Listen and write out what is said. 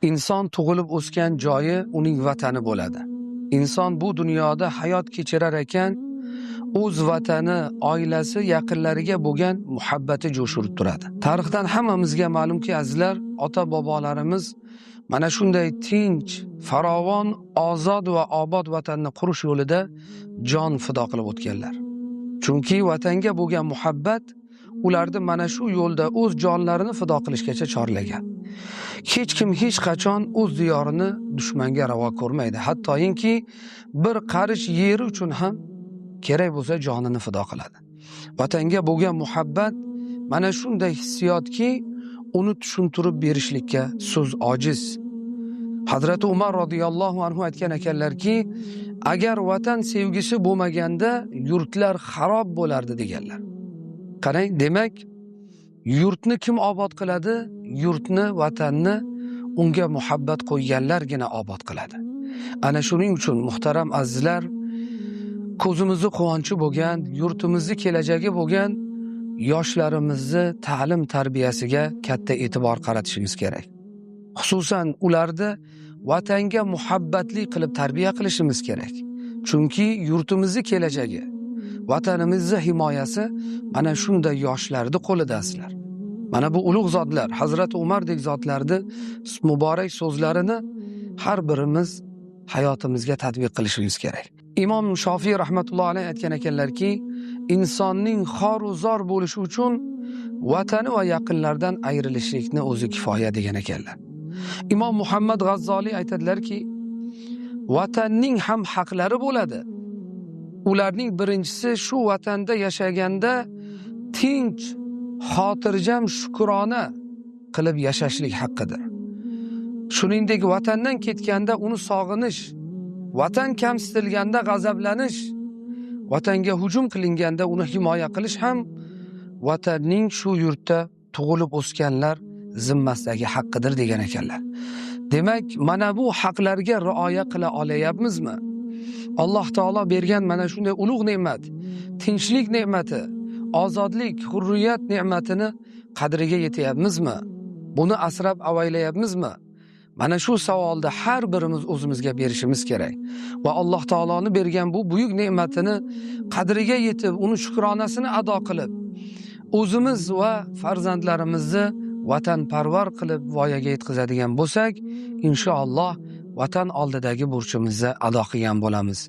Inson tug'ilib o'sgan joyi uning vatani bo'ladi. Inson bu dunyoda hayot kechirar ekan, o'z vatani, oilasi, yaqinlariga bo'lgan muhabbati jo'shirib turadi. Tarixdan hammamizga ma'lumki, azizlar, ota-bobolarimiz mana shunday tinch, farovon, ozod va obod vatanni qurish yo'lida jon fido qilib o'tganlar. Chunki vatanga bo'lgan muhabbat ularni mana shu yo'lda o'z jonlarini fido qilishgacha chorlagan. Hech kim hech qachon o'z diyorini dushmanga ravo ko'rmaydi. Hattoki bir qarish yeri uchun ham kerak bo'lsa jonini fido qiladi. Vatanga bo'lgan muhabbat mana shunday hissiyotki, uni tushuntirib berishlikka so'z ojiz. Hazrati Umar radhiyallohu anhu aytgan ekanlarki, agar vatan sevgisi bo'lmaganda yurtlar xarob bo'lardi deganlar. Qarang, demak, yurtni kim obod qiladi? Yurtni, vatanni unga muhabbat qo'yganlargina obod qiladi. Ana shuning uchun muhtaram azizlar, ko'zimizni quvonchi bo'lgan, yurtimizni kelajagi bo'lgan yoshlarimizni ta'lim tarbiyasiga katta e'tibor qaratishimiz kerak. Xususan ularni vatanga muhabbatli qilib tarbiya qilishimiz kerak. Chunki yurtimizni kelajagi, vatanimizni himoyasi mana shunday yoshlarning qo'lida azizlar. Mana bu ulug' zotlar, Hazrati Umardek zotlarni muborak so'zlarini har birimiz hayotimizga tatbiq qilishimiz kerak. Imom Shofiy rahmatullohi alayhi aytgan ekanlarki, insonning xor u zor bo'lishi uchun vatani va yaqinlardan ayrilishlikni o'zi kifoya degan ekanlar. Imom Muhammad G'azzoliy aytadilarki, vatanning ham haqlari bo'ladi. Ularning birinchisi shu vatanda yashaganda tinch, xotirjam, shukrona qilib yashashlik haqqidir. Shuningdek, vatandan ketganda uni sog'inish, vatan kamsitilganda g'azablanish, vatanga hujum qilinganda uni himoya qilish ham vatanning shu yurtda tug'ilib o'sganlar zimmasidagi haqqidir degan ekanlar. Demak, mana bu haqlarga rioya qila olayapmizmi? Alloh taolo bergan mana shunday ulug' ne'mat, tinchlik ne'mati, ozodlik, hurriyat ne'matini qadriga yetyapmizmi? Buni asrab avaylayapmizmi? Mana shu savolda har birimiz o'zimizga berishimiz kerak. Va Alloh taoloning bergan bu buyuk ne'matini qadriga yetib, uni shukronasini ado qilib, o'zimiz va farzandlarimizni vatanparvar qilib voyaga yetkazadigan bo'lsak, inshaalloh vatan oldidagi burchimizni ado qilgan bo'lamiz.